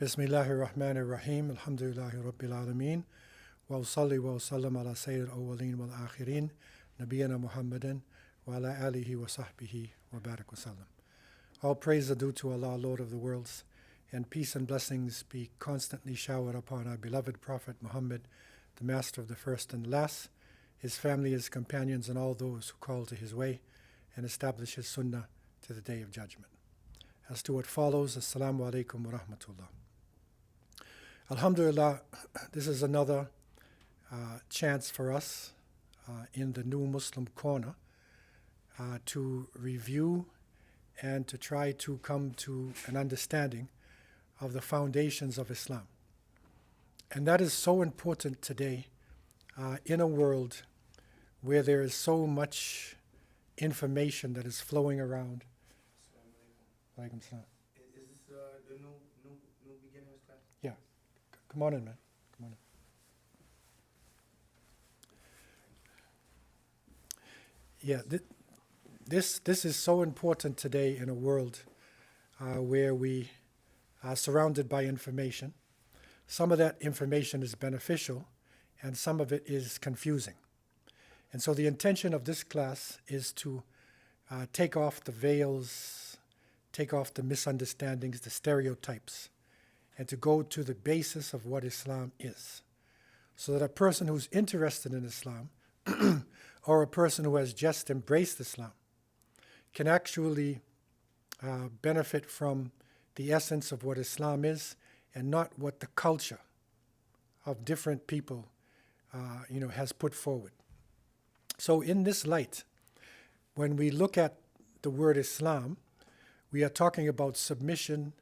Bismillahir Rahmanir Rahim. Alhamdulillahi Rabbil Alameen. Wa usalli wa usallam ala Sayyid al-Awwaleen wal Akhirin. Nabiyyina Muhammadin wa ala alihi wa sahbihi wa barak wa sallam. All praise are due to Allah, Lord of the worlds, and peace and blessings be constantly showered upon our beloved Prophet Muhammad, the master of the first and the last, his family, his companions, and all those who call to his way and establish his sunnah to the day of judgment. As to what follows, Assalamu alaikum wa rahmatullah. Alhamdulillah, this is another chance for us in the new Muslim corner to review and to try to come to an understanding of the foundations of Islam. And that is so important today in a world where there is so much information that is flowing around. Alaikum salam. Is this the new beginners class? Yeah. Come on in, man. Come on in. Yeah, this is so important today in a world where we are surrounded by information. Some of that information is beneficial, and some of it is confusing. And so the intention of this class is to take off the veils, take off the misunderstandings, the stereotypes, and to go to the basis of what Islam is. So that a person who's interested in Islam, or a person who has just embraced Islam, can actually benefit from the essence of what Islam is, and not what the culture of different people has put forward. So in this light, when we look at the word Islam, we are talking about submission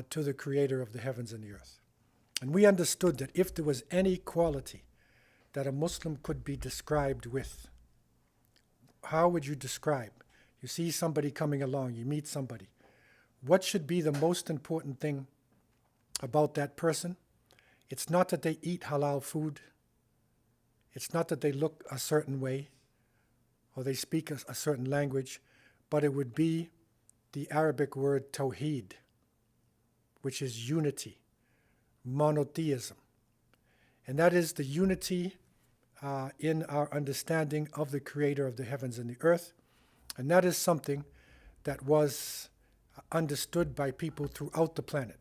to the Creator of the heavens and the earth. And we understood that if there was any quality that a Muslim could be described with, how would you describe? You see somebody coming along, you meet somebody. What should be the most important thing about that person? It's not that they eat halal food. It's not that they look a certain way or they speak a certain language, but it would be the Arabic word Tawheed, which is unity, monotheism. And that is the unity in our understanding of the Creator of the heavens and the earth. And that is something that was understood by people throughout the planet.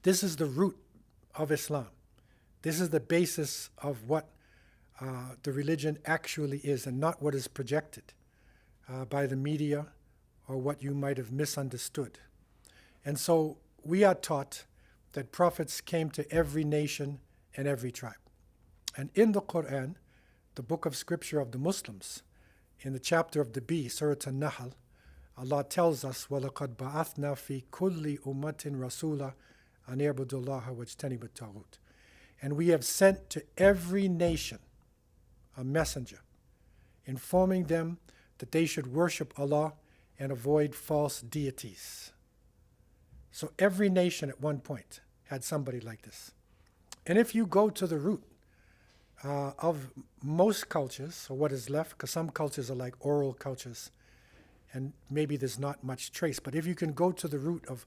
This is the root of Islam. This is the basis of what the religion actually is, and not what is projected by the media or what you might have misunderstood. And so we are taught that prophets came to every nation and every tribe. And in the Quran, the book of scripture of the Muslims, in the chapter of the Bee, Surah An-Nahl, Allah tells us, وَلَقَدْ بَعَثْنَا فِي كُلِّ أُمَّةٍ رَسُولًا أَنْ يَعْبُدُوا اللَّهَ وَاجْتَنِبُوا الطَّاغُوتَ. And we have sent to every nation a messenger, informing them that they should worship Allah and avoid false deities. So every nation at one point had somebody like this. And if you go to the root of most cultures, or what is left, because some cultures are like oral cultures, and maybe there's not much trace, but if you can go to the root of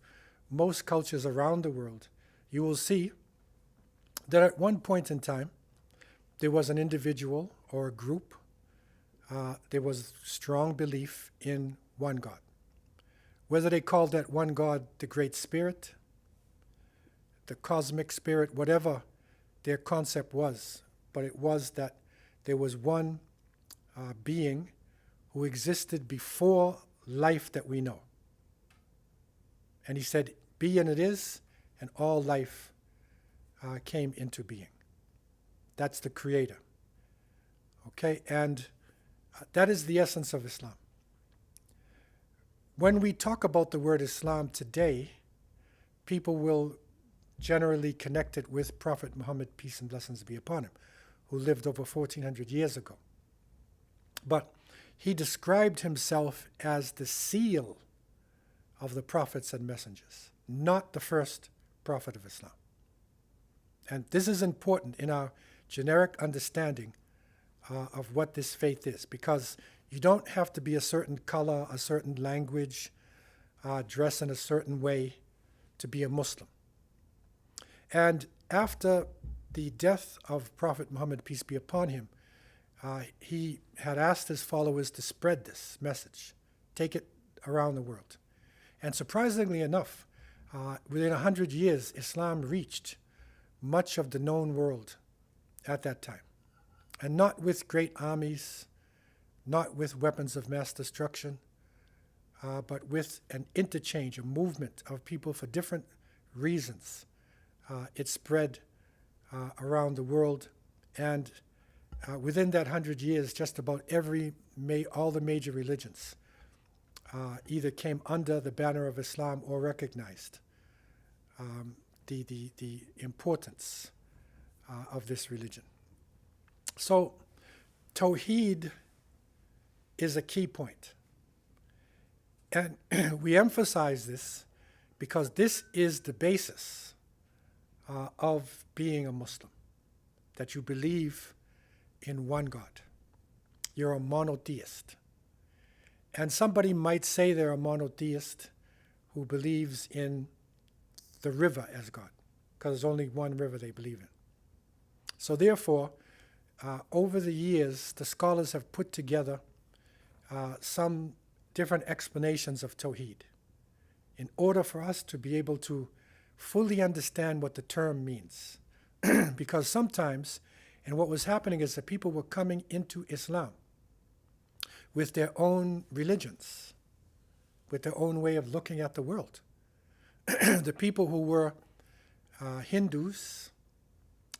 most cultures around the world, you will see that at one point in time, there was an individual or a group, there was strong belief in one God. Whether they called that one God the Great Spirit, the cosmic spirit, whatever their concept was, but it was that there was one being who existed before life that we know. And he said, be and it is, and all life came into being. That's the Creator. Okay, and that is the essence of Islam. When we talk about the word Islam today, people will generally connect it with Prophet Muhammad, peace and blessings be upon him, who lived over 1400 years ago. But he described himself as the seal of the prophets and messengers, not the first prophet of Islam. And this is important in our generic understanding of what this faith is, because you don't have to be a certain color, a certain language, dress in a certain way to be a Muslim. And after the death of Prophet Muhammad, peace be upon him, he had asked his followers to spread this message, take it around the world. And surprisingly enough, within 100 years, Islam reached much of the known world at that time. And not with great armies, not with weapons of mass destruction, but with an interchange, a movement of people for different reasons. It spread around the world, and within that 100 years, just about all the major religions either came under the banner of Islam or recognized the importance of this religion. So, Tawheed is a key point. And we emphasize this because this is the basis of being a Muslim, that you believe in one God. You're a monotheist. And somebody might say they're a monotheist who believes in the river as God, because there's only one river they believe in. So therefore, over the years, the scholars have put together some different explanations of Tawheed in order for us to be able to fully understand what the term means. Because sometimes, and what was happening is that people were coming into Islam with their own religions, with their own way of looking at the world. The people who were Hindus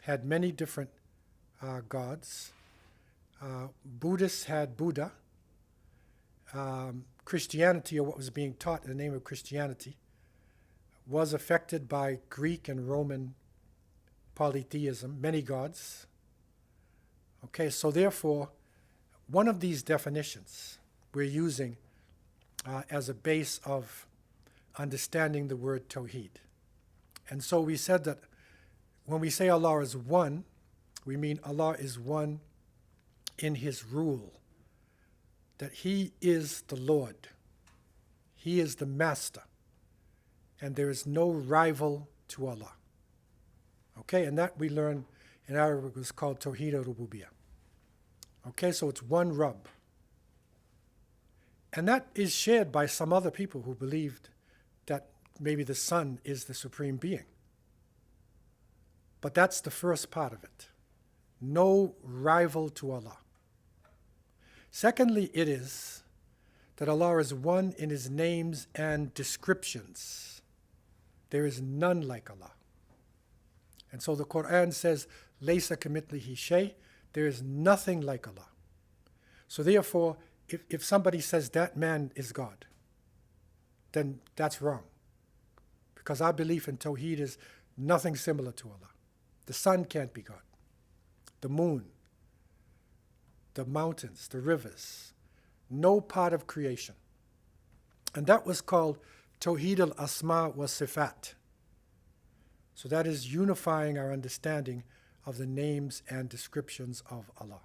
had many different gods. Buddhists had Buddha. Christianity, or what was being taught in the name of Christianity, was affected by Greek and Roman polytheism, many gods. Okay, so therefore, one of these definitions we're using as a base of understanding the word Tawheed. And so we said that when we say Allah is one, we mean Allah is one in His rule, that He is the Lord, He is the Master, and there is no rival to Allah. Okay, and that we learn in Arabic was called Tawheed al-Rububiyyah. Okay, so it's one Rabb. And that is shared by some other people who believed that maybe the Son is the supreme being. But that's the first part of it. No rival to Allah. Secondly, it is that Allah is one in His names and descriptions. There is none like Allah. And so the Quran says, Laysa kamithlihi shay, there is nothing like Allah. So therefore, if somebody says that man is God, then that's wrong. Because our belief in Tawheed is nothing similar to Allah. The sun can't be God. The moon, the mountains, the rivers, no part of creation. And that was called Tawheed al-Asma wa Sifat. So that is unifying our understanding of the names and descriptions of Allah.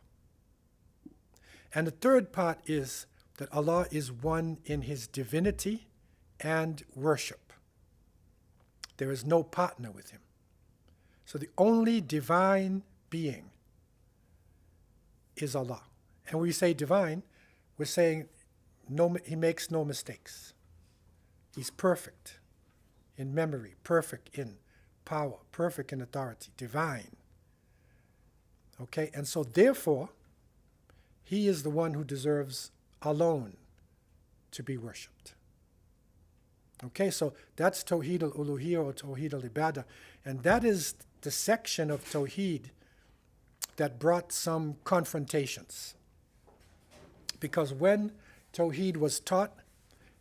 And the third part is that Allah is one in His divinity and worship. There is no partner with Him. So the only divine being is Allah. And when we say divine, we're saying He makes no mistakes. He's perfect in memory, perfect in power, perfect in authority, divine. Okay, and so therefore, He is the one who deserves alone to be worshipped. Okay, so that's Tawheed al-Uluhiyyah or Tawheed al-Ibadah. And that is the section of Tawheed that brought some confrontations. Because when Tawheed was taught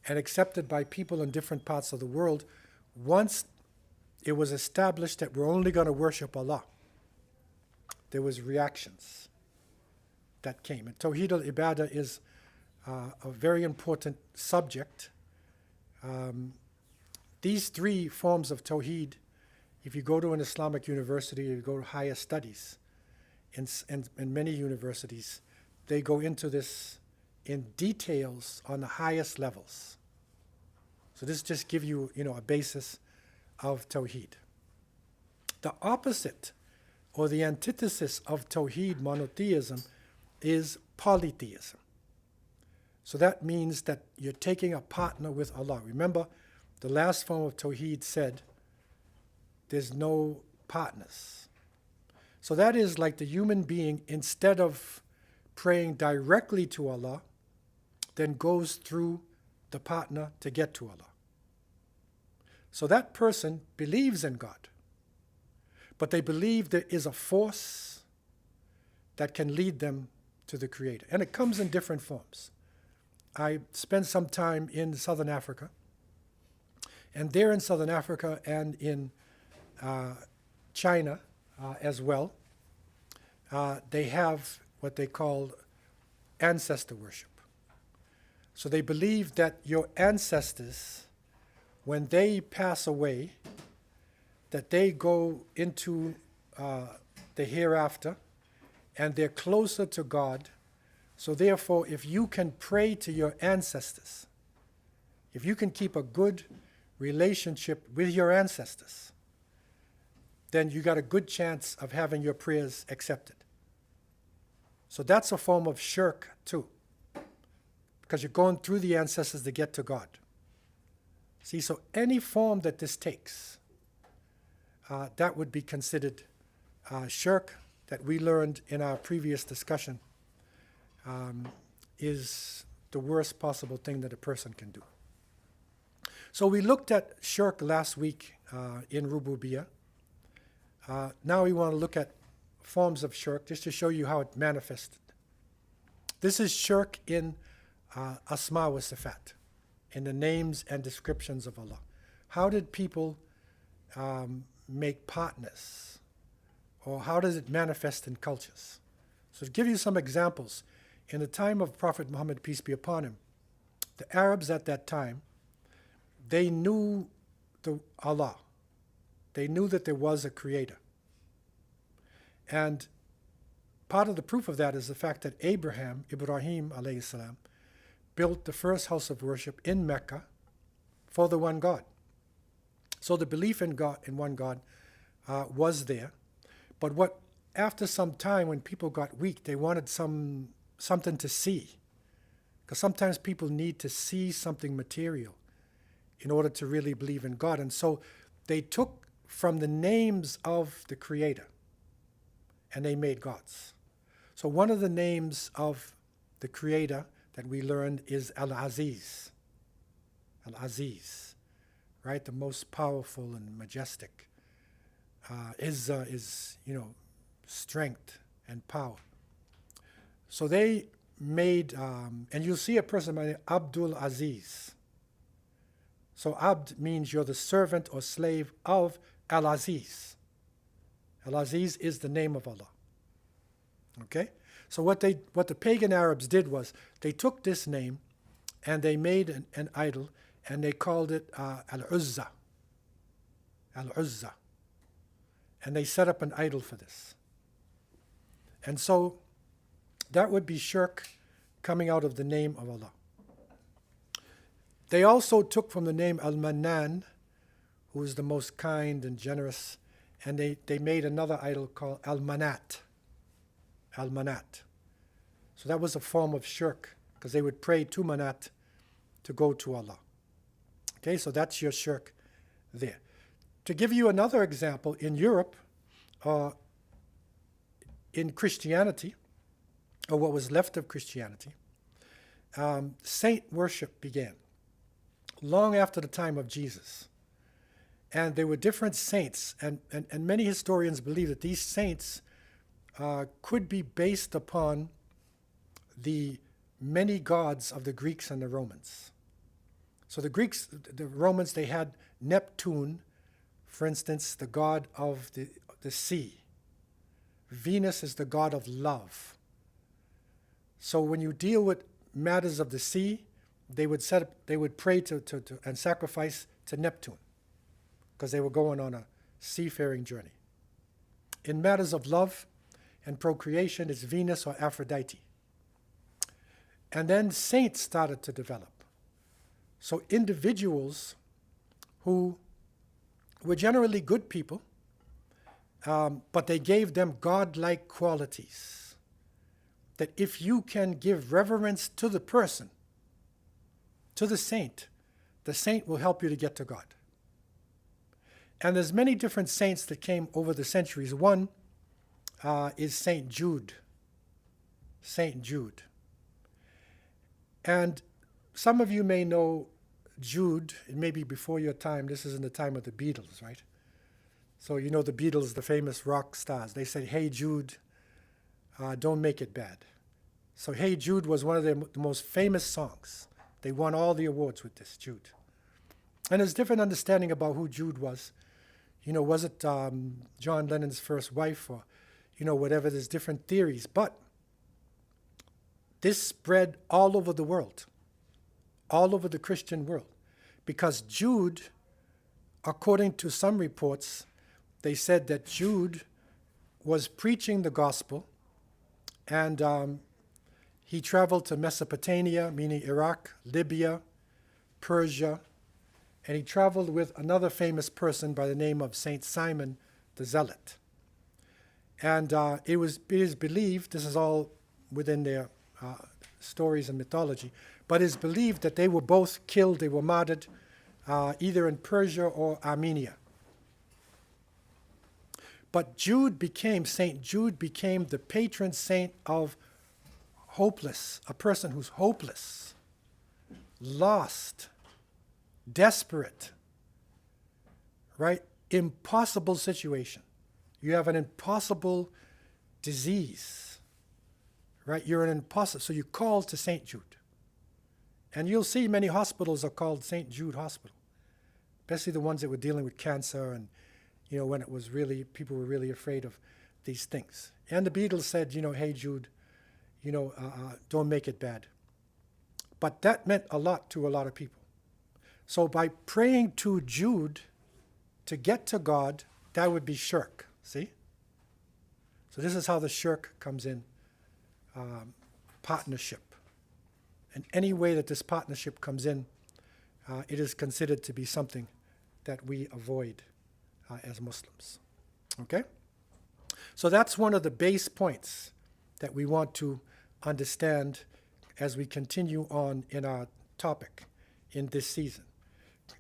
and accepted by people in different parts of the world, once it was established that we're only going to worship Allah, there was reactions that came. And Tawheed al-Ibadah is a very important subject. These three forms of Tawheed, if you go to an Islamic university, you go to higher studies, in many universities, they go into this in details on the highest levels. So this just gives you, a basis of Tawheed. The opposite or the antithesis of Tawheed, monotheism, is polytheism. So that means that you're taking a partner with Allah. Remember, the last form of Tawheed said there's no partners. So that is like the human being, instead of praying directly to Allah, then goes through the partner to get to Allah. So that person believes in God, but they believe there is a force that can lead them to the Creator. And it comes in different forms. I spent some time in Southern Africa, and there in Southern Africa and in China as well, they have what they call ancestor worship. So they believe that your ancestors, when they pass away, that they go into the hereafter and they're closer to God. So therefore, if you can pray to your ancestors, if you can keep a good relationship with your ancestors, then you got a good chance of having your prayers accepted. So that's a form of shirk too, because you're going through the ancestors to get to God. See, so any form that this takes, that would be considered shirk, that we learned in our previous discussion, is the worst possible thing that a person can do. So we looked at shirk last week in Rububiyyah. Now we want to look at forms of shirk, just to show you how it manifested. This is shirk in Asma wa Sifat, in the names and descriptions of Allah. How did people make partners? Or how does it manifest in cultures? So to give you some examples, in the time of Prophet Muhammad, peace be upon him, the Arabs at that time, they knew Allah. They knew that there was a creator. And part of the proof of that is the fact that Ibrahim alayhi salam, built the first house of worship in Mecca for the one God. So the belief in God, in one God, was there. But after some time, when people got weak, they wanted something to see. Because sometimes people need to see something material in order to really believe in God. And so they took from the names of the Creator and they made gods. So one of the names of the Creator that we learned is Al-Aziz. Al-Aziz, right? The most powerful and majestic. Izzah is, strength and power. So they made, and you'll see a person by the name Abdul Aziz. So Abd means you're the servant or slave of Al-Aziz. Al-Aziz is the name of Allah. Okay? So what the pagan Arabs did was they took this name and they made an idol and they called it Al-Uzza. Al-Uzza. And they set up an idol for this. And so that would be shirk coming out of the name of Allah. They also took from the name Al-Mannan, who is the most kind and generous, and they made another idol called Al-Manat. Al-Manat. So that was a form of shirk, because they would pray to Manat to go to Allah. Okay, so that's your shirk there. To give you another example, in Europe, in Christianity, or what was left of Christianity, saint worship began long after the time of Jesus. And there were different saints, and many historians believe that these saints could be based upon the many gods of the Greeks and the Romans. So the Romans, they had Neptune, for instance, the god of the sea. Venus is the god of love. So when you deal with matters of the sea, they would pray to and sacrifice to Neptune, because they were going on a seafaring journey. In matters of love and procreation, it's Venus or Aphrodite. And then saints started to develop. So individuals who were generally good people, but they gave them godlike qualities. That if you can give reverence to the person, to the saint will help you to get to God. And there's many different saints that came over the centuries. One is Saint Jude. Saint Jude. And some of you may know Jude. It may be before your time. This is in the time of the Beatles, right? So you know the Beatles, the famous rock stars. They said, "Hey Jude, don't make it bad." So "Hey Jude" was one of the most famous songs. They won all the awards with this, Jude. And there's different understanding about who Jude was. You know, was it John Lennon's first wife or, you know, whatever. There's different theories. But this spread all over the world, all over the Christian world. Because Jude, according to some reports, they said that Jude was preaching the gospel, and he traveled to Mesopotamia, meaning Iraq, Libya, Persia, and he traveled with another famous person by the name of Saint Simon the Zealot. And it is believed, this is all within their stories and mythology, but it is believed that they were both killed, they were martyred, either in Persia or Armenia. But Saint Jude became the patron saint of hopeless, a person who's hopeless, lost, desperate, right? Impossible situation. You have an impossible disease, right? You're an impossible, so you call to St. Jude. And you'll see many hospitals are called St. Jude Hospital, especially the ones that were dealing with cancer and, you know, when it was really, people were really afraid of these things. And the Beatles said, you know, "Hey Jude, you know, don't make it bad." But that meant a lot to a lot of people. So by praying to Jude to get to God, that would be shirk, see? So this is how the shirk comes in, partnership. And any way that this partnership comes in, it is considered to be something that we avoid as Muslims. Okay? So that's one of the base points that we want to understand as we continue on in our topic in this season.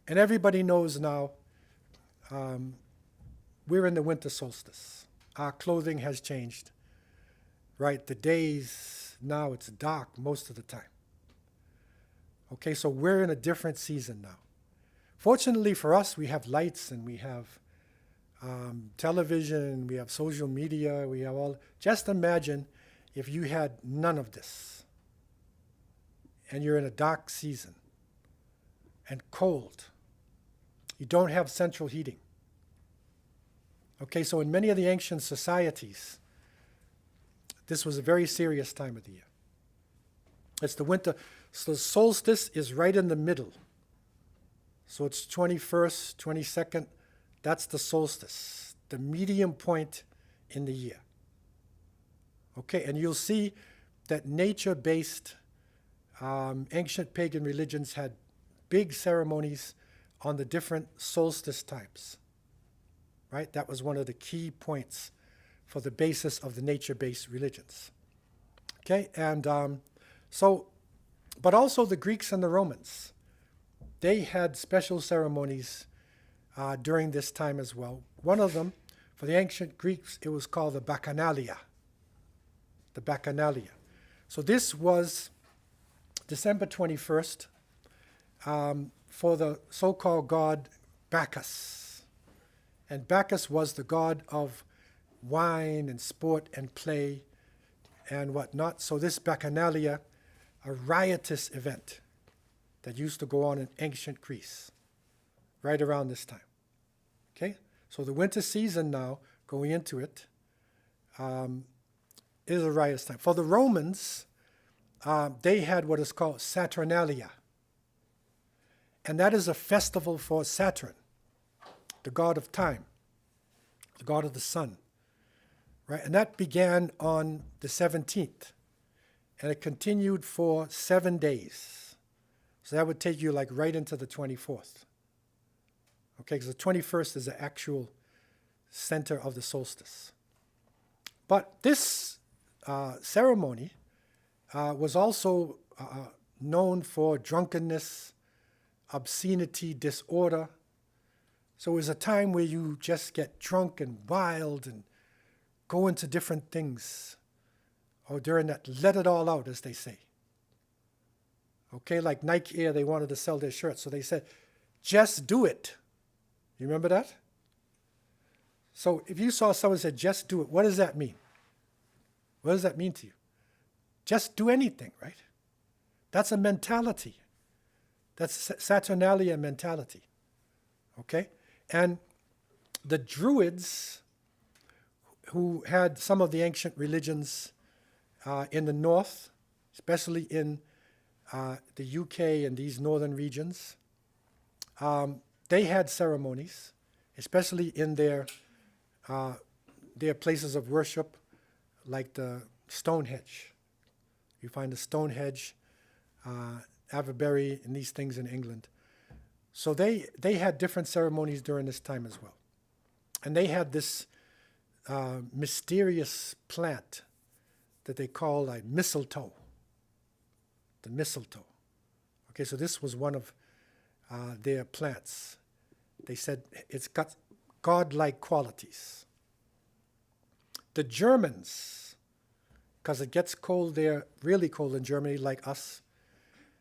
And everybody knows now we're in the winter solstice. Our clothing has changed, right? The days, now it's dark most of the time. Okay, so we're in a different season now. Fortunately for us, we have lights and we have television, we have social media, we have all. Just imagine if you had none of this and you're in a dark season and cold. You don't have central heating. Okay, so in many of the ancient societies, this was a very serious time of the year. It's the winter, so the solstice is right in the middle. So it's 21st, 22nd, that's the solstice, the medium point in the year. Okay, and you'll see that nature-based ancient pagan religions had big ceremonies on the different solstice times, right? That was one of the key points for the basis of the nature-based religions. Okay, and but also the Greeks and the Romans, they had special ceremonies during this time as well. One of them, for the ancient Greeks, it was called the Bacchanalia. The Bacchanalia. So this was December 21st for the so-called god Bacchus. And Bacchus was the god of wine and sport and play and whatnot. So this Bacchanalia, a riotous event that used to go on in ancient Greece right around this time. Okay? So the winter season now, going into it, is a riotous time. For the Romans, they had what is called Saturnalia. And that is a festival for Saturn, the god of time, the god of the sun. Right? And that began on the 17th. And it continued for 7 days. So that would take you like right into the 24th. Okay, because the 21st is the actual center of the solstice. But this ceremony was also known for drunkenness, obscenity, disorder. So it was a time where you just get drunk and wild and go into different things. Or during that, let it all out, as they say. Okay, like Nike Air, they wanted to sell their shirts. So they said, just do it. You remember that? So if you saw someone say, just do it, what does that mean? What does that mean to you? Just do anything, right? That's a mentality. That's Saturnalia mentality. Okay? And the Druids, who had some of the ancient religions in the north, especially in the UK and these northern regions, they had ceremonies, especially in their places of worship, like the Stonehenge. You find the Stonehenge, Avebury, and these things in England. So they had different ceremonies during this time as well. And they had this mysterious plant that they call like mistletoe. The mistletoe. Okay, so this was one of their plants. They said it's got godlike qualities. The Germans, because it gets cold there, really cold in Germany like us.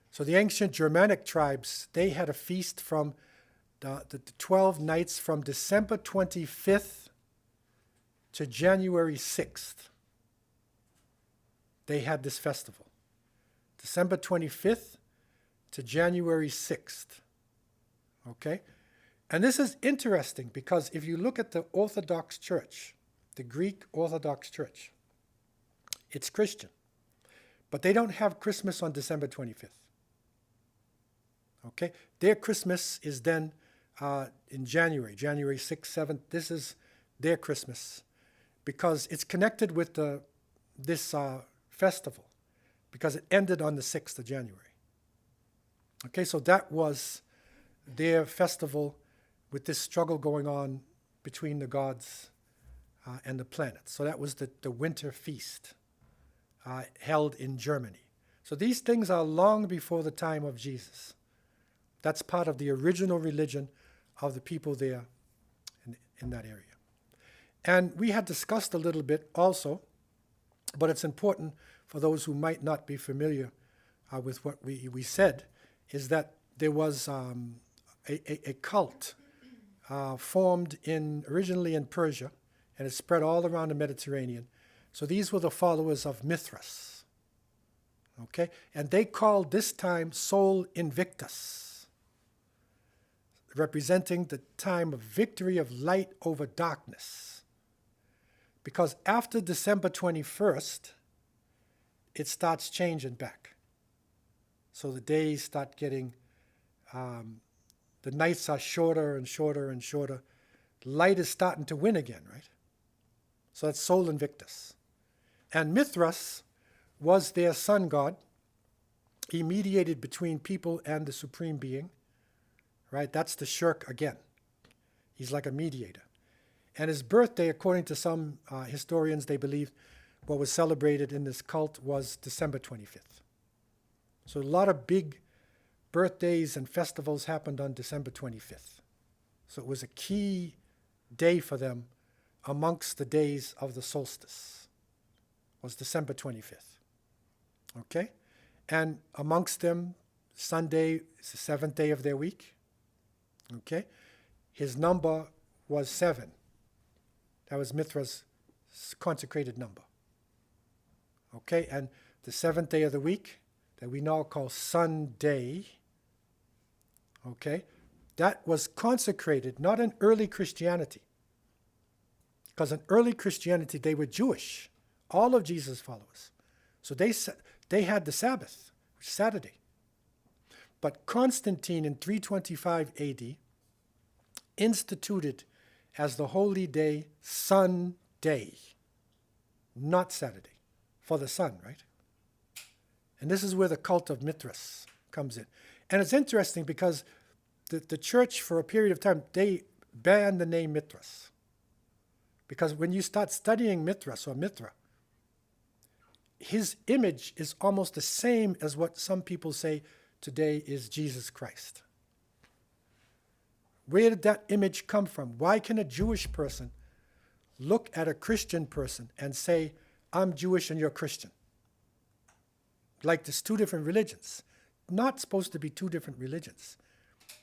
So the ancient Germanic tribes, they had a feast from the 12 nights from December 25th to January 6th. They had this festival. December 25th to January 6th. Okay? And this is interesting because if you look at the Orthodox Church, the Greek Orthodox Church, it's Christian. But they don't have Christmas on December 25th. Okay? Their Christmas is then in January 6th, 7th. This is their Christmas because it's connected with this festival because it ended on the 6th of January. Okay, so that was their festival with this struggle going on between the gods and the planets. So that was the winter feast held in Germany. So these things are long before the time of Jesus. That's part of the original religion of the people there in that area. And we had discussed a little bit also, but it's important for those who might not be familiar with what we said, is that there was a cult formed originally in Persia, and it spread all around the Mediterranean. So these were the followers of Mithras. Okay? And they called this time Sol Invictus, representing the time of victory of light over darkness. Because after December 21st, it starts changing back. So the days start getting, the nights are shorter and shorter and shorter. Light is starting to win again, right? So that's Sol Invictus. And Mithras was their sun god. He mediated between people and the supreme being, right? That's the shirk again. He's like a mediator. And his birthday, according to some historians, they believe what was celebrated in this cult was December 25th. So a lot of big birthdays and festivals happened on December 25th. So it was a key day for them amongst the days of the solstice, was December 25th. Okay? And amongst them, Sunday is the 7th day of their week. Okay? His number was 7. That was Mithras' consecrated number. Okay? And the 7th day of the week, that we now call Sunday, okay, that was consecrated not in early Christianity, because in early Christianity they were Jewish, all of Jesus' followers. So they had the Sabbath, which is Saturday. But Constantine in 325 AD instituted as the holy day Sunday, not Saturday, for the sun, right? And this is where the cult of Mithras comes in. And it's interesting because the church, for a period of time, they banned the name Mithras. Because when you start studying Mithra, his image is almost the same as what some people say today is Jesus Christ. Where did that image come from? Why can a Jewish person look at a Christian person and say, I'm Jewish and you're Christian? Like there's two different religions. Not supposed to be two different religions.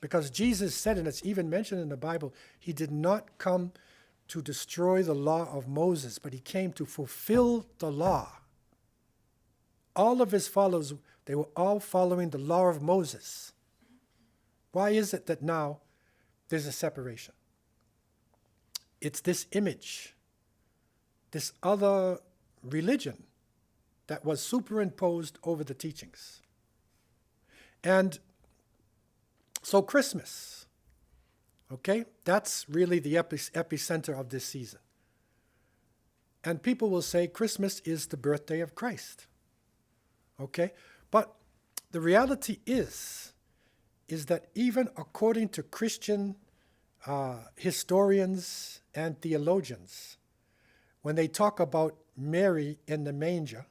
Because Jesus said, and it's even mentioned in the Bible, he did not come to destroy the law of Moses, but he came to fulfill the law. All of his followers, they were all following the law of Moses. Why is it that now there's a separation? It's this image, this other religion that was superimposed over the teachings. And so Christmas, okay, that's really the epicenter of this season. And people will say Christmas is the birthday of Christ. Okay? But the reality is that even according to Christian historians and theologians, when they talk about Mary in the manger,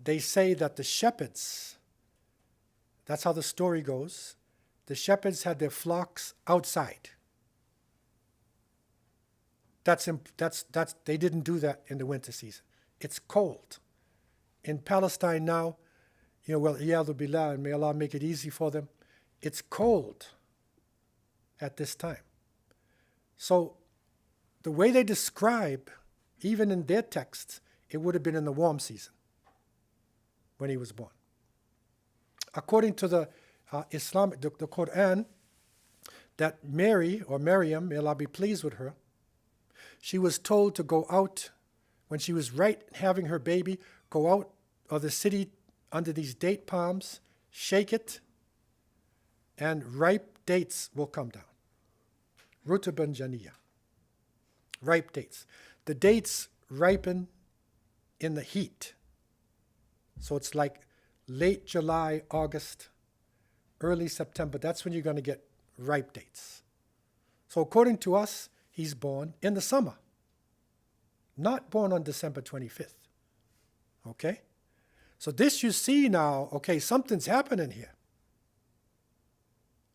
they say that the shepherds, that's how the story goes, the shepherds had their flocks outside. They didn't do that in the winter season. It's cold. In Palestine now, iyadhu billah, and may Allah make it easy for them, it's cold at this time. So the way they describe, even in their texts, it would have been in the warm season when he was born. According to the Islamic, the Quran, that Mary, or Maryam, may Allah be pleased with her, she was told to go out, when she was right having her baby, go out of the city under these date palms, shake it, and ripe dates will come down. Rutaban janiyah. Ripe dates. The dates ripen in the heat. So it's like late July, August, early September. That's when you're going to get ripe dates. So according to us, he's born in the summer. Not born on December 25th. Okay? So this you see now, okay, something's happening here.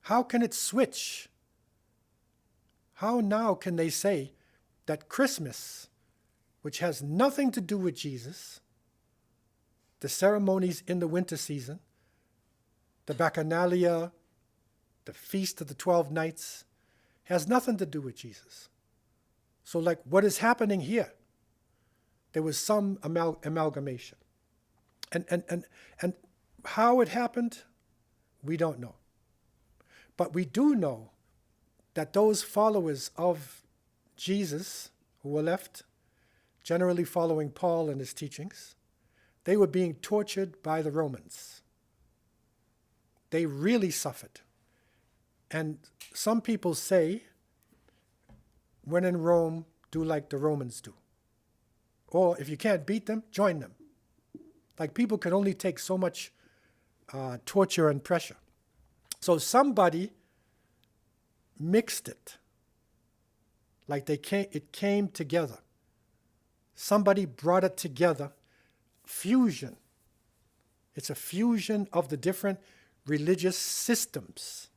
How can it switch? How now can they say that Christmas, which has nothing to do with Jesus, the ceremonies in the winter season, the Bacchanalia, the Feast of the 12 Nights, has nothing to do with Jesus. So like what is happening here? There was some amalgamation. And how it happened, we don't know. But we do know that those followers of Jesus who were left, generally following Paul and his teachings, they were being tortured by the Romans. They really suffered. And some people say, when in Rome, do like the Romans do. Or if you can't beat them, join them. Like people can only take so much torture and pressure. So somebody mixed it. Like it came together. Somebody brought it together. Fusion. It's a fusion of the different religious systems.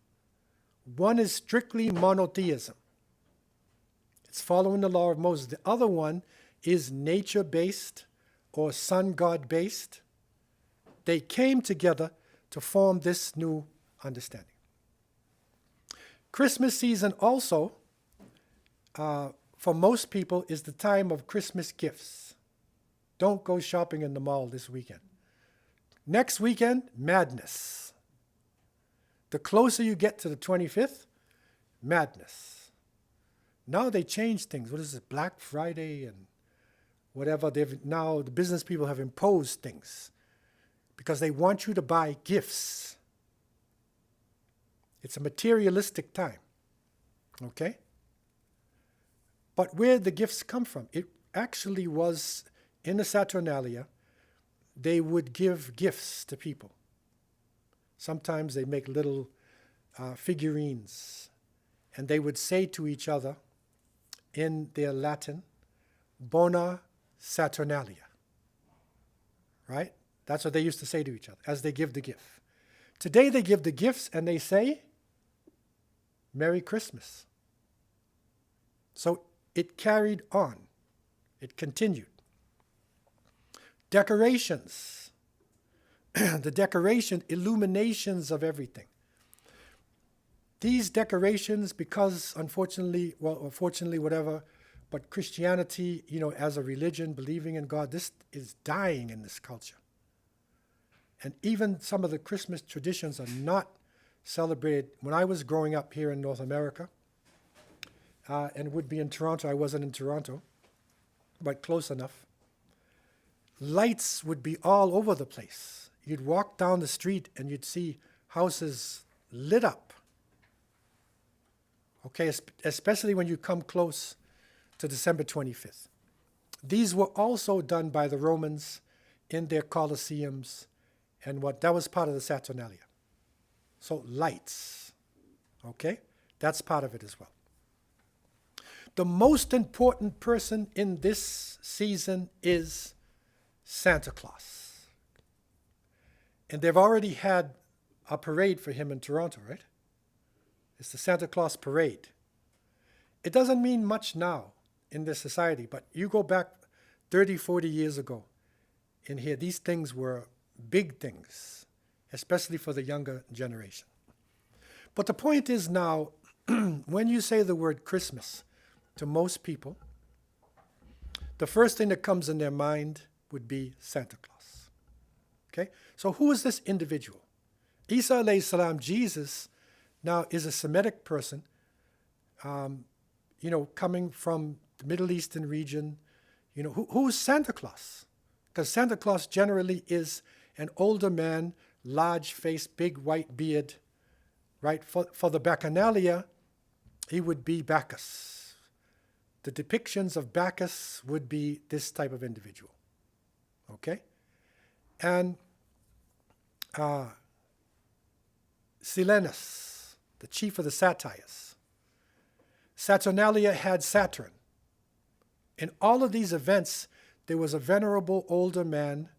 One is strictly monotheism. It's following the law of Moses. The other one is nature-based or sun god-based. They came together to form this new understanding. Christmas season also, for most people, is the time of Christmas gifts. Don't go shopping in the mall this weekend. Next weekend, madness. The closer you get to the 25th, madness. Now they change things. What is it, Black Friday and whatever? Now the business people have imposed things because they want you to buy gifts. It's a materialistic time, okay? But where did the gifts come from? It actually was in the Saturnalia. They would give gifts to people. Sometimes they make little figurines, and they would say to each other, in their Latin, bona Saturnalia. Right? That's what they used to say to each other as they give the gift. Today they give the gifts and they say, Merry Christmas. So it carried on. It continued. Decorations. The decoration, illuminations of everything. These decorations, because unfortunately, well, or fortunately, whatever, but Christianity, as a religion, believing in God, this is dying in this culture. And even some of the Christmas traditions are not celebrated. When I was growing up here in North America, and would be in Toronto, I wasn't in Toronto, but close enough, lights would be all over the place. You'd walk down the street and you'd see houses lit up. Okay, especially when you come close to December 25th. These were also done by the Romans in their colosseums, and that was part of the Saturnalia. So lights, okay? That's part of it as well. The most important person in this season is Santa Claus. And they've already had a parade for him in Toronto, right? It's the Santa Claus parade. It doesn't mean much now in this society, but you go back 30, 40 years ago in here, these things were big things, especially for the younger generation. But the point is now, when you say the word Christmas to most people, the first thing that comes in their mind would be Santa Claus. Okay? So who is this individual? Isa alayhi salam, Jesus, now is a Semitic person, coming from the Middle Eastern region. Who is Santa Claus? Because Santa Claus generally is an older man, large face, big white beard, right? For the Bacchanalia, he would be Bacchus. The depictions of Bacchus would be this type of individual. Okay? And Silenus, the chief of the Satyrs. Saturnalia had Saturn. In all of these events, there was a venerable older man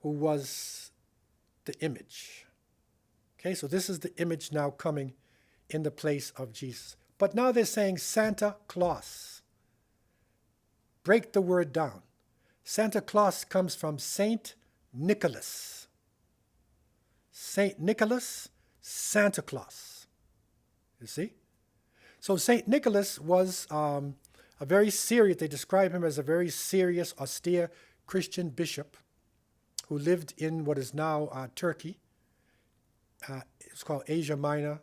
who was the image. Okay, so this is the image now coming in the place of Jesus. But now they're saying Santa Claus. Break the word down. Santa Claus comes from Saint Nicholas. Saint Nicholas, Santa Claus. You see? So Saint Nicholas was a very serious, they describe him as a very serious, austere Christian bishop who lived in what is now Turkey. It's called Asia Minor,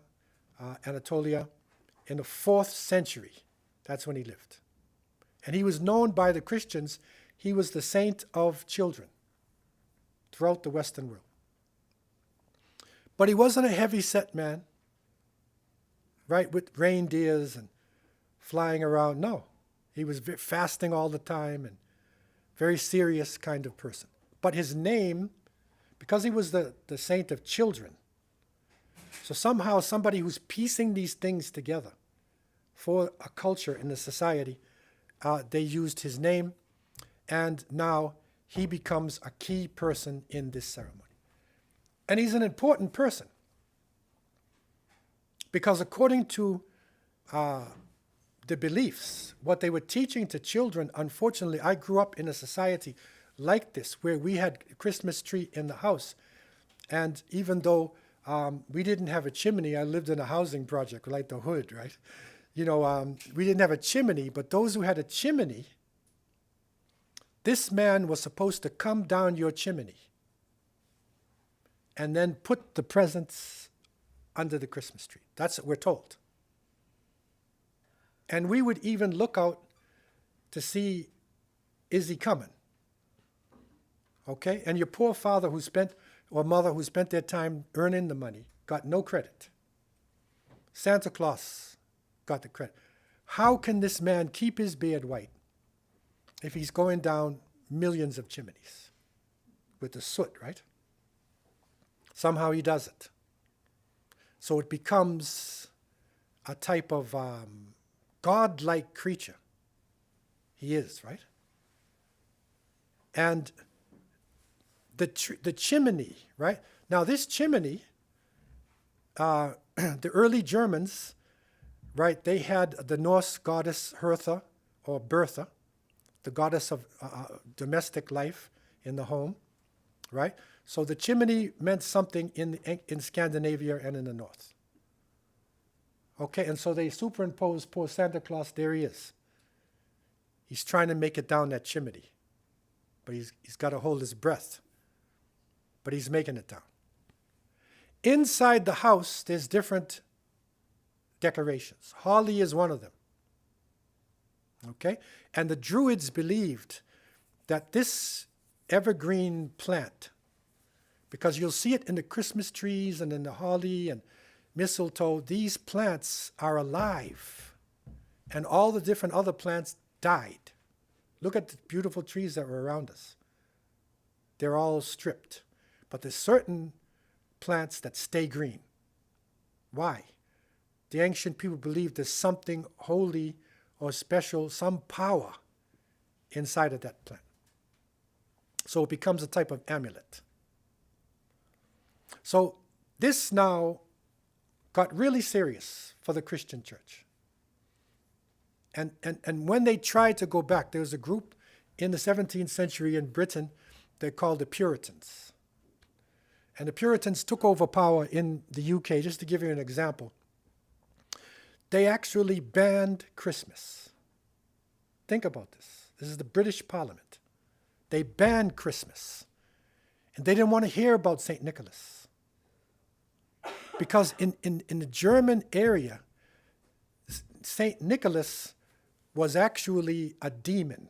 Anatolia, in the 4th century. That's when he lived. And he was known by the Christians, he was the saint of children throughout the Western world. But he wasn't a heavy-set man, right, with reindeers and flying around. No, he was fasting all the time and very serious kind of person. But his name, because he was the saint of children, so somehow somebody who's piecing these things together for a culture in the society, they used his name, and now he becomes a key person in this ceremony. And he's an important person because according to the beliefs, what they were teaching to children, unfortunately, I grew up in a society like this where we had a Christmas tree in the house. And even though we didn't have a chimney, I lived in a housing project like the hood, right? We didn't have a chimney, but those who had a chimney, this man was supposed to come down your chimney and then put the presents under the Christmas tree. That's what we're told. And we would even look out to see, is he coming? Okay? And your poor father or mother who spent their time earning the money got no credit. Santa Claus got the credit. How can this man keep his beard white if he's going down millions of chimneys with the soot, right? Somehow he does it. So it becomes a type of God-like creature. He is, right? And the chimney, right? Now this chimney, the early Germans, right, they had the Norse goddess Hertha, or Bertha, the goddess of domestic life in the home, right? So the chimney meant something in Scandinavia and in the north. Okay, and so they superimposed poor Santa Claus, there he is. He's trying to make it down that chimney, but he's got to hold his breath, but he's making it down. Inside the house, there's different decorations. Holly is one of them. Okay? And the Druids believed that this evergreen plant, because you'll see it in the Christmas trees and in the holly and mistletoe, these plants are alive. And all the different other plants died. Look at the beautiful trees that were around us. They're all stripped. But there's certain plants that stay green. Why? The ancient people believed there's something holy or special, some power inside of that plant. So it becomes a type of amulet. So this now got really serious for the Christian church. And when they tried to go back, there was a group in the 17th century in Britain they called the Puritans. And the Puritans took over power in the UK, just to give you an example. They actually banned Christmas. Think about this. This is the British Parliament. They banned Christmas. And they didn't want to hear about St. Nicholas. Because in the German area, St. Nicholas was actually a demon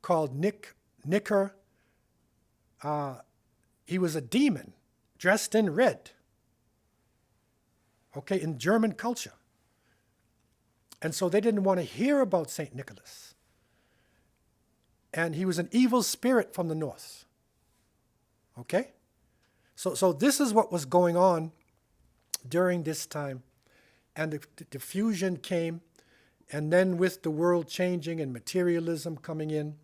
called Nicker. He was a demon dressed in red. Okay, in German culture. And so they didn't want to hear about St. Nicholas. And he was an evil spirit from the north. Okay? So this is what was going on during this time. And the fusion came, and then with the world changing and materialism coming in,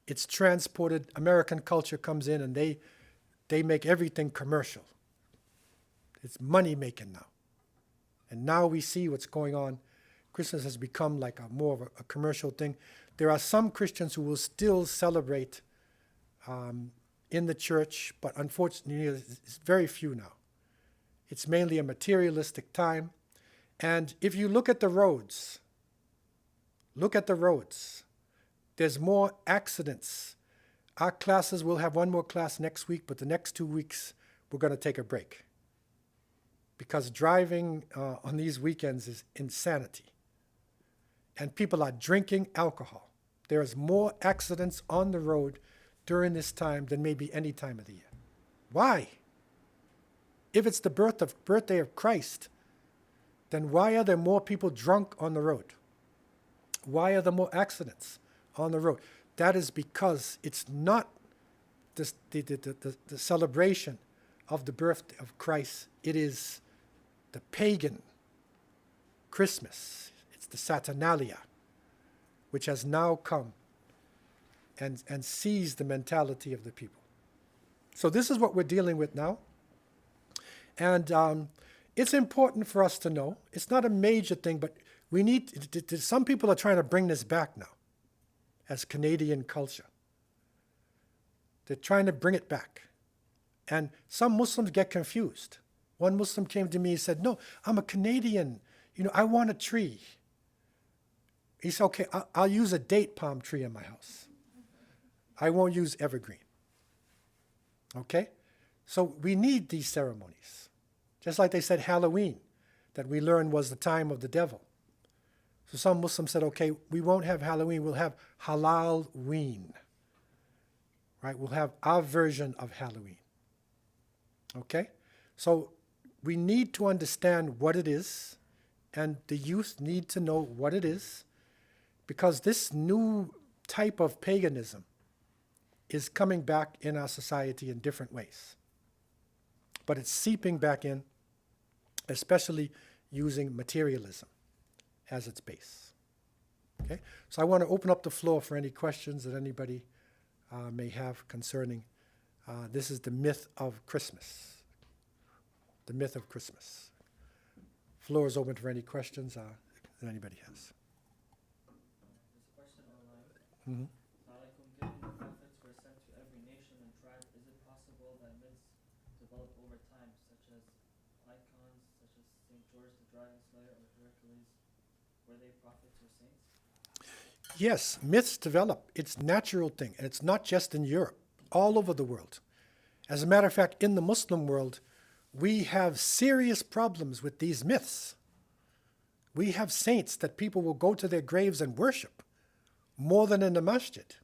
it's transported, American culture comes in, and they make everything commercial. It's money making now. And now we see what's going on. Christmas has become like more of a commercial thing. There are some Christians who will still celebrate in the church, but unfortunately, it's very few now. It's mainly a materialistic time. And if you look at the roads, there's more accidents. Our classes, we'll have one more class next week, but the next 2 weeks, we're going to take a break. Because driving on these weekends is insanity. And people are drinking alcohol. There is more accidents on the road during this time than maybe any time of the year. Why? If it's the birthday of Christ, then why are there more people drunk on the road? Why are there more accidents on the road? That is because it's not the celebration of the birth of Christ. It is the pagan Christmas. It's the Saturnalia, which has now come and seized the mentality of the people. So this is what we're dealing with now. And it's important for us to know. It's not a major thing, but we need some people are trying to bring this back now as Canadian culture. They're trying to bring it back. And some Muslims get confused. One Muslim came to me and said, no, I'm a Canadian. I want a tree. He said, okay, I'll use a date palm tree in my house. I won't use evergreen. Okay? So we need these ceremonies. Just like they said Halloween, that we learned was the time of the devil. So some Muslims said, okay, we won't have Halloween, we'll have Halal-ween. Right? We'll have our version of Halloween. Okay? So we need to understand what it is, and the youth need to know what it is, because this new type of paganism is coming back in our society in different ways. But it's seeping back in, especially using materialism. as its base. Okay? So I want to open up the floor for any questions that anybody may have concerning this is the myth of Christmas. The myth of Christmas. Floor is open for any questions that anybody has. There's a question online. Mm-hmm. Alaikum, given the prophets were sent to every nation and tribe, is it possible that myths develop over time, such as icons, such as St. George the Dragon Slayer or Hercules? Were they prophets or saints? Yes, myths develop. It's a natural thing, and it's not just in Europe, all over the world. As a matter of fact, in the Muslim world, we have serious problems with these myths. We have saints that people will go to their graves and worship more than in the masjid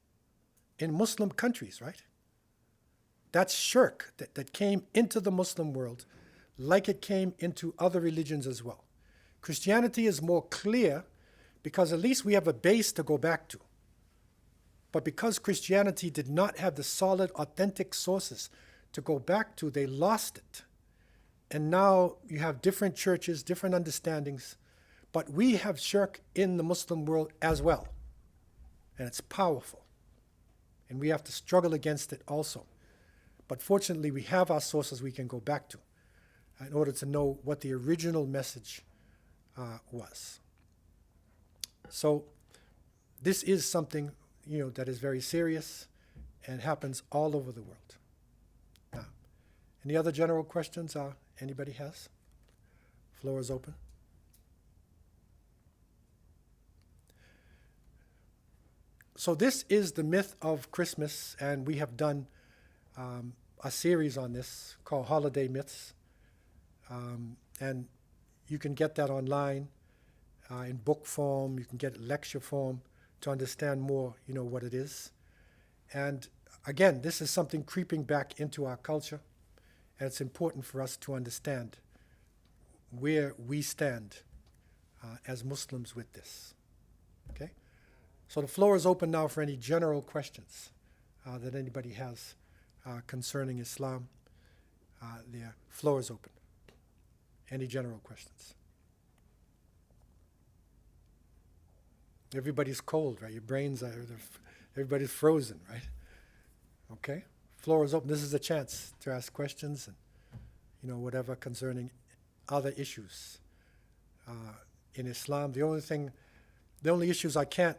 in Muslim countries, right? That's shirk that came into the Muslim world like it came into other religions as well. Christianity is more clear because at least we have a base to go back to. But because Christianity did not have the solid, authentic sources to go back to, they lost it. And now you have different churches, different understandings, but we have shirk in the Muslim world as well. And it's powerful. And we have to struggle against it also. But fortunately, we have our sources we can go back to in order to know what the original message was. So this is something, that is very serious and happens all over the world. Now, any other general questions anybody has? Floor is open. So this is the myth of Christmas, and we have done a series on this called Holiday Myths. And you can get that online in book form. You can get it lecture form to understand more, what it is. And again, this is something creeping back into our culture, and it's important for us to understand where we stand as Muslims with this. Okay? So the floor is open now for any general questions that anybody has concerning Islam. The floor is open. Any general questions? Everybody's cold, right? Your brains everybody's frozen, right? Okay? Floor is open. This is a chance to ask questions and, whatever concerning other issues in Islam. The only issues I can't,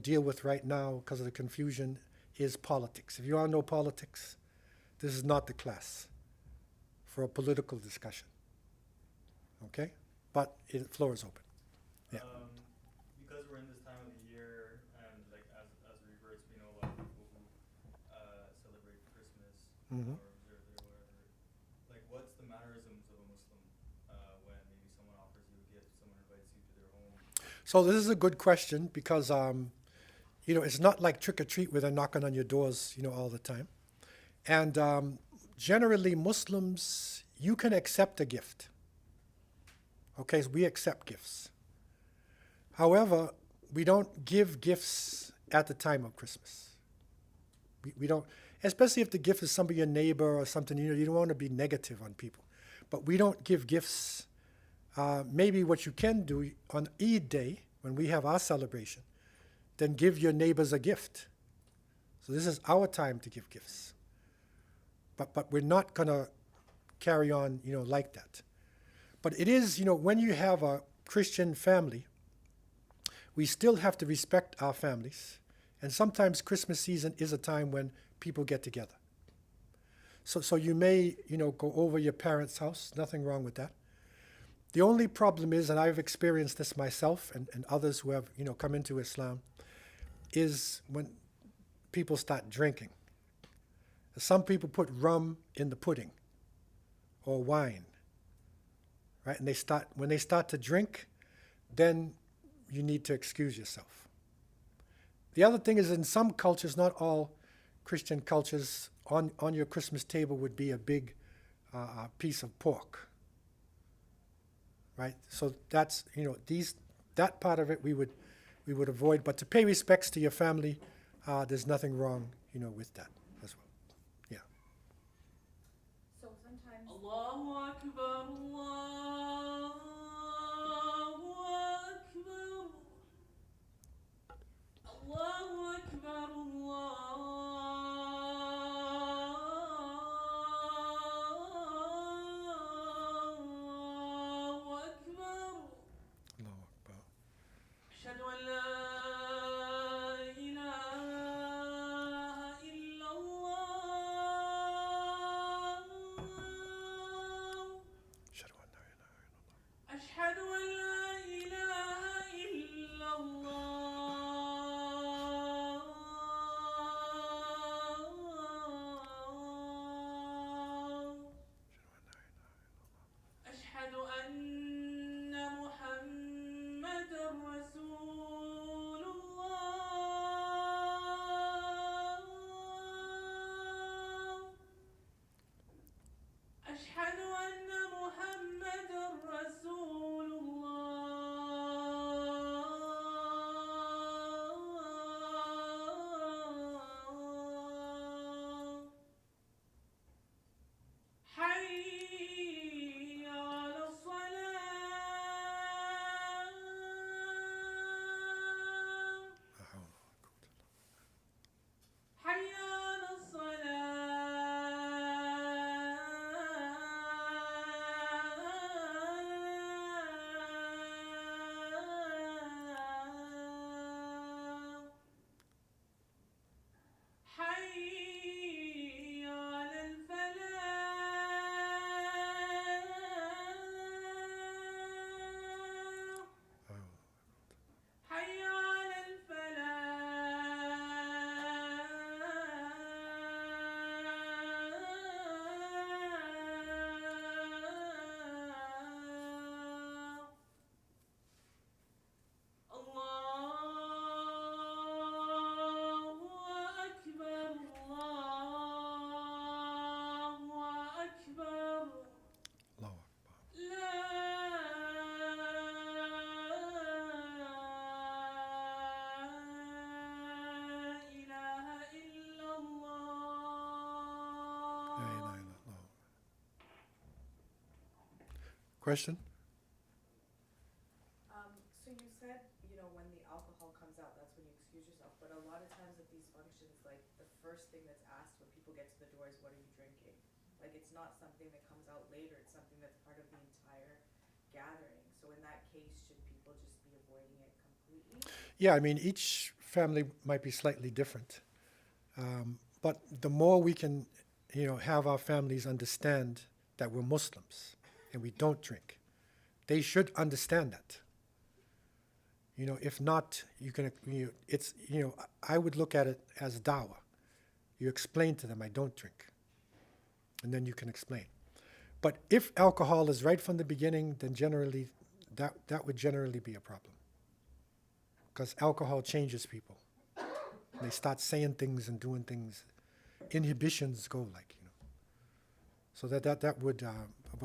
deal with right now because of the confusion is politics. If you all know politics, this is not the class for a political discussion. Okay? But the floor is open. Yeah. Because we're in this time of the year, and as reverts, we know a lot of people who celebrate Christmas Mm-hmm. or observe it or whatever. What's the mannerisms of a Muslim when maybe someone offers you a gift, someone invites you to their home? So this is a good question because, it's not like trick or treat where they're knocking on your doors, all the time. And generally, Muslims, you can accept a gift. Okay, so we accept gifts. However, we don't give gifts at the time of Christmas. We don't, especially if the gift is somebody, your neighbor or something, you don't want to be negative on people. But we don't give gifts. Maybe what you can do on Eid Day, when we have our celebration, then give your neighbors a gift. So this is our time to give gifts. But we're not going to carry on, like that. But it is, when you have a Christian family, we still have to respect our families. And sometimes Christmas season is a time when people get together. So you may, go over your parents' house. Nothing wrong with that. The only problem is, and I've experienced this myself and others who have, come into Islam, is when people start drinking. Some people put rum in the pudding or wine, right? And when they start to drink, then you need to excuse yourself. The other thing is in some cultures, not all Christian cultures, on your Christmas table would be a big piece of pork, right? So that's, that part of it we would avoid. But to pay respects to your family, there's nothing wrong, with that as well. Yeah. So sometimes Allahu Akbar, Allahu Question? So you said, when the alcohol comes out, that's when you excuse yourself, but a lot of times at these functions, like, the first thing that's asked when people get to the door is, what are you drinking? Like, it's not something that comes out later, it's something that's part of the entire gathering. So in that case, should people just be avoiding it completely? Yeah, I mean, each family might be slightly different. But the more we can, have our families understand that we're Muslims and we don't drink, they should understand that. If not, I would look at it as dawah. You explain to them, I don't drink. And then you can explain. But if alcohol is right from the beginning, then generally, that would generally be a problem. Because alcohol changes people. They start saying things and doing things. Inhibitions go So that would,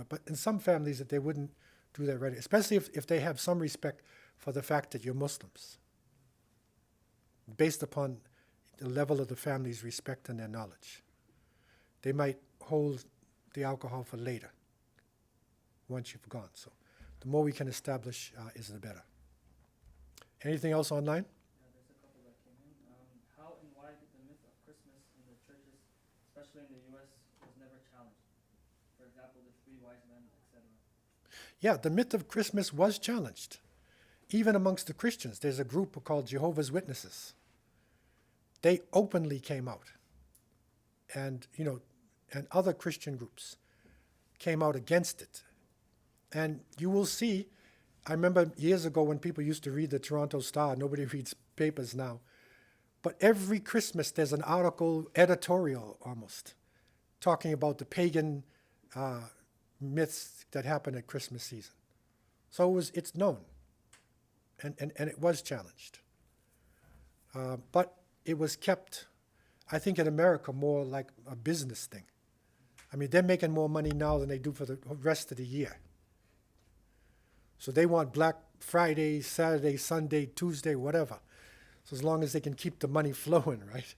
but in some families that they wouldn't do that right, especially if they have some respect for the fact that you're Muslims, based upon the level of the family's respect and their knowledge. They might hold the alcohol for later, once you've gone. So the more we can establish is the better. Anything else online? Yeah, there's a couple that came in. How and why did the myth of Christmas in the churches, especially in the U.S., was never challenged? For example, the three wise men, etc. Yeah, the myth of Christmas was challenged. Even amongst the Christians, there's a group called Jehovah's Witnesses. They openly came out. And, and other Christian groups came out against it. And you will see, I remember years ago when people used to read the Toronto Star, nobody reads papers now, but every Christmas there's an article, editorial almost, talking about the pagan myths that happen at Christmas season. So it's known, and it was challenged. But it was kept, I think in America, more like a business thing. I mean, they're making more money now than they do for the rest of the year. So they want Black Friday, Saturday, Sunday, Tuesday, whatever. So as long as they can keep the money flowing, right?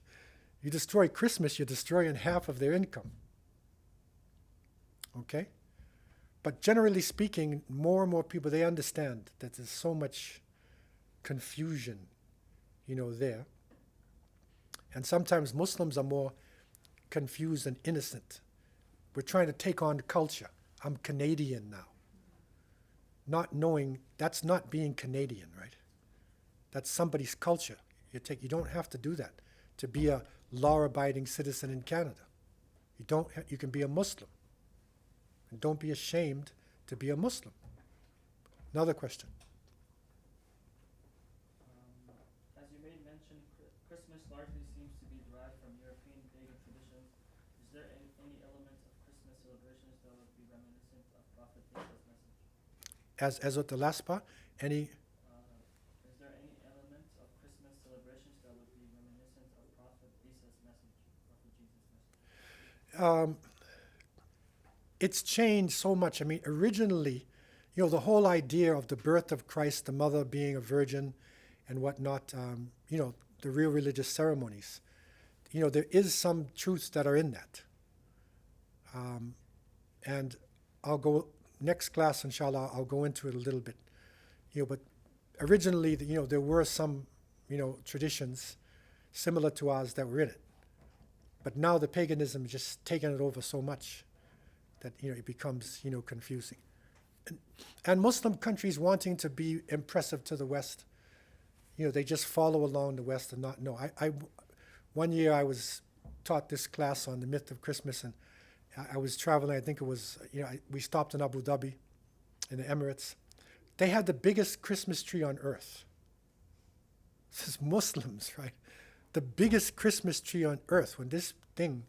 You destroy Christmas, you're destroying half of their income. Okay? But generally speaking, more and more people, they understand that there's so much confusion, there. And sometimes Muslims are more confused and innocent. We're trying to take on culture. I'm Canadian now. Not knowing that's not being Canadian, right? That's somebody's culture. You don't have to do that to be a law-abiding citizen in Canada. You can be a Muslim. And don't be ashamed to be a Muslim. Another question. As you made mention, Christmas largely seems to be derived from European pagan traditions. Is there any element of Christmas celebrations that would be reminiscent of Prophet Isa's message? As with the last part, any Is there any element of Christmas celebrations that would be reminiscent of Prophet Isa's message, Prophet Jesus' message? It's changed so much. I mean, originally, the whole idea of the birth of Christ, the mother being a virgin and whatnot, the real religious ceremonies, there is some truths that are in that. And I'll go, next class, inshallah, I'll go into it a little bit. But originally, there were some, traditions similar to ours that were in it. But now the paganism is just taking it over so much that, it becomes, confusing. And Muslim countries wanting to be impressive to the West, they just follow along the West and not know. One year I was taught this class on the myth of Christmas, and I was traveling, I think it was, we stopped in Abu Dhabi, in the Emirates. They had the biggest Christmas tree on earth. This is Muslims, right? The biggest Christmas tree on earth, when this thing,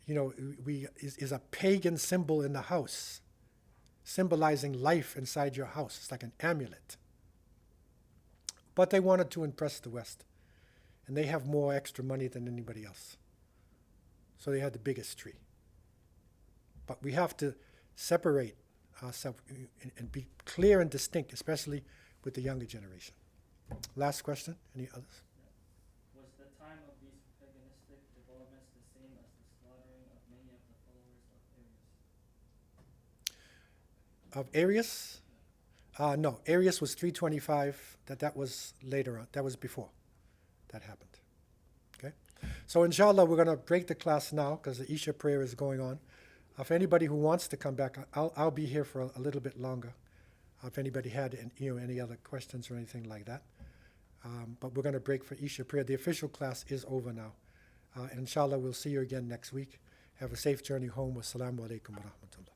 is a pagan symbol in the house, symbolizing life inside your house. It's like an amulet. But they wanted to impress the West. And they have more extra money than anybody else. So they had the biggest tree. But we have to separate ourselves and be clear and distinct, especially with the younger generation. Last question. Any others? Was the time of these paganistic developments the same as the slaughtering of many of the followers of of Arius. No, Arius was 325. That was later on. That was before that happened. Okay? So inshallah, we're going to break the class now because the Isha prayer is going on. If anybody who wants to come back, I'll be here for a little bit longer. If anybody had any other questions or anything like that. But we're going to break for Isha prayer. The official class is over now. And inshallah, we'll see you again next week. Have a safe journey home. Wassalamu alaikum wa rahmatullah.